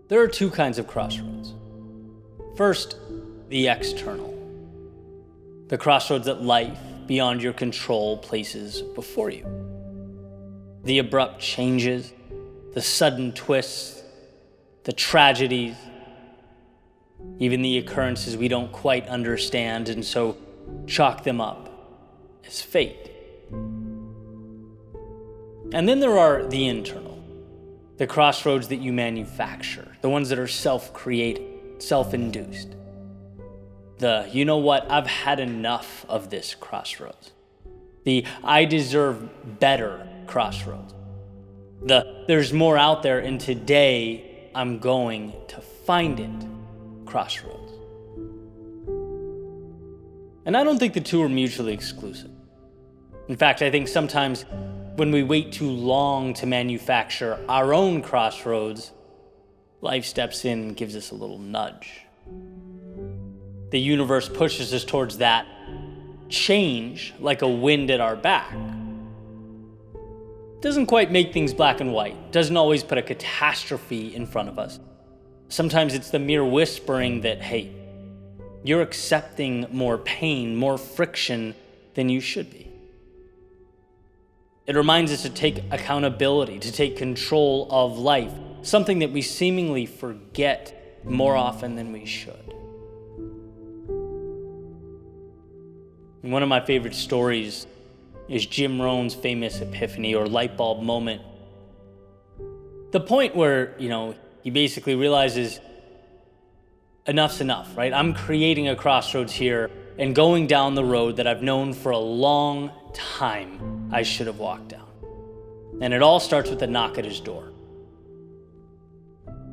There are two kinds of crossroads. First, the external. The crossroads that life, beyond your control, places before you. The abrupt changes, the sudden twists, the tragedies, even the occurrences we don't quite understand, and so chalk them up as fate. And then there are the internal, the crossroads that you manufacture, the ones that are self-created, self-induced. You know what, I've had enough of this crossroads. The I deserve better crossroads. There's more out there, and today I'm going to find it crossroads. And I don't think the two are mutually exclusive. In fact, I think sometimes when we wait too long to manufacture our own crossroads, life steps in and gives us a little nudge. The universe pushes us towards that change like a wind at our back. Doesn't quite make things black and white, doesn't always put a catastrophe in front of us. Sometimes it's the mere whispering that, hey, you're accepting more pain, more friction than you should be. It reminds us to take accountability, to take control of life, something that we seemingly forget more often than we should. And one of my favorite stories is Jim Rohn's famous epiphany or light bulb moment. The point where, he basically realizes enough's enough, right? I'm creating a crossroads here and going down the road that I've known for a long time I should have walked down. And it all starts with a knock at his door.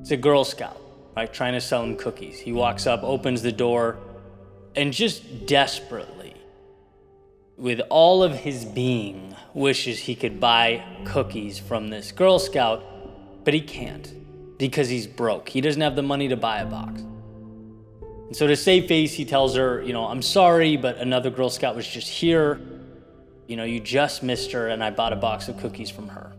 It's a Girl Scout, right, trying to sell him cookies. He walks up, opens the door, and just desperately, with all of his being, wishes he could buy cookies from this Girl Scout, but he can't because he's broke. He doesn't have the money to buy a box. And so to save face, he tells her, I'm sorry, but another Girl Scout was just here. You just missed her, and I bought a box of cookies from her.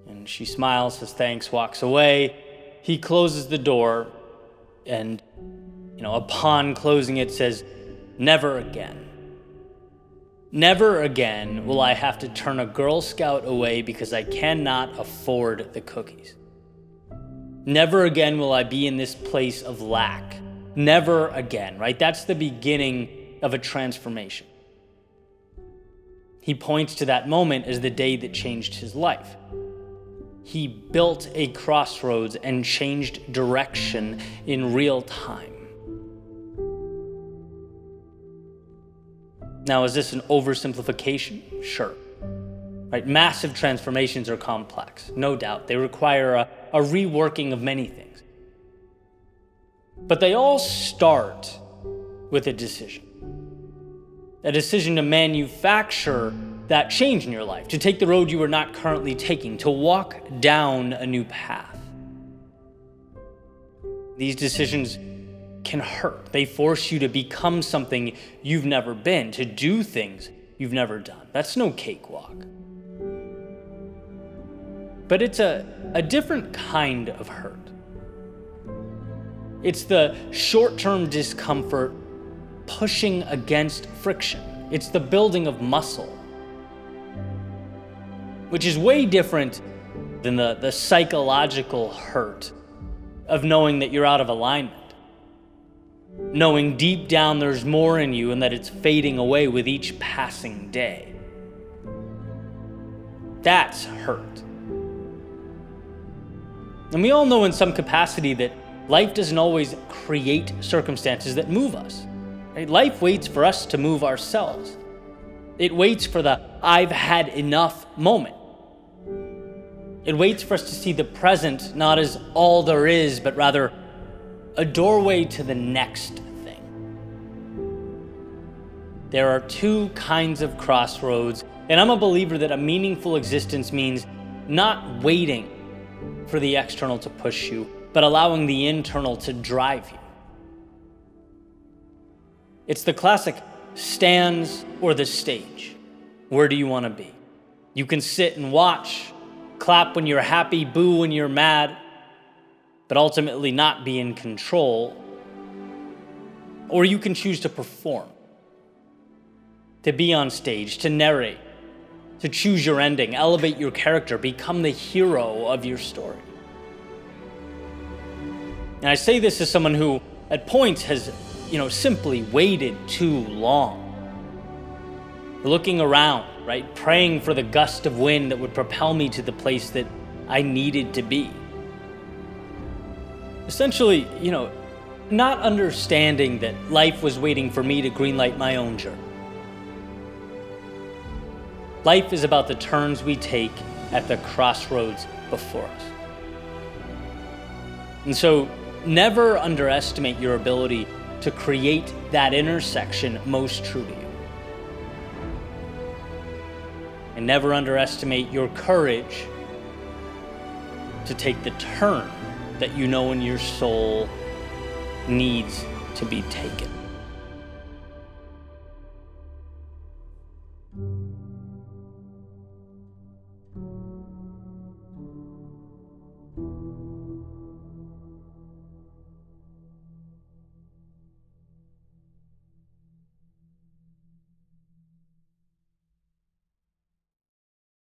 And she smiles, says thanks, walks away. He closes the door, and, upon closing it, says, never again. Never again will I have to turn a Girl Scout away because I cannot afford the cookies. Never again will I be in this place of lack. Never again, right? That's the beginning of a transformation. He points to that moment as the day that changed his life. He built a crossroads and changed direction in real time. Now, is this an oversimplification? Sure. Right? Massive transformations are complex, no doubt. They require a reworking of many things. But they all start with a decision. A decision to manufacture that change in your life, to take the road you are not currently taking, to walk down a new path. These decisions can hurt. They force you to become something you've never been, to do things you've never done. That's no cakewalk. But it's a different kind of hurt. It's the short-term discomfort pushing against friction. It's the building of muscle, which is way different than the psychological hurt of knowing that you're out of alignment. Knowing deep down there's more in you and that it's fading away with each passing day. That's hurt. And we all know in some capacity that life doesn't always create circumstances that move us. Right? Life waits for us to move ourselves. It waits for the I've had enough moment. It waits for us to see the present not as all there is, but rather a doorway to the next thing. There are two kinds of crossroads, and I'm a believer that a meaningful existence means not waiting for the external to push you, but allowing the internal to drive you. It's the classic stands or the stage. Where do you want to be? You can sit and watch, clap when you're happy, boo when you're mad. but ultimately not be in control. Or you can choose to perform, to be on stage, to narrate, to choose your ending, elevate your character, become the hero of your story. And I say this as someone who, at points, has, simply waited too long. Looking around, right? Praying for the gust of wind that would propel me to the place that I needed to be. Essentially, not understanding that life was waiting for me to greenlight my own journey. Life is about the turns we take at the crossroads before us. And so, never underestimate your ability to create that intersection most true to you. And never underestimate your courage to take the turn that you know in your soul needs to be taken.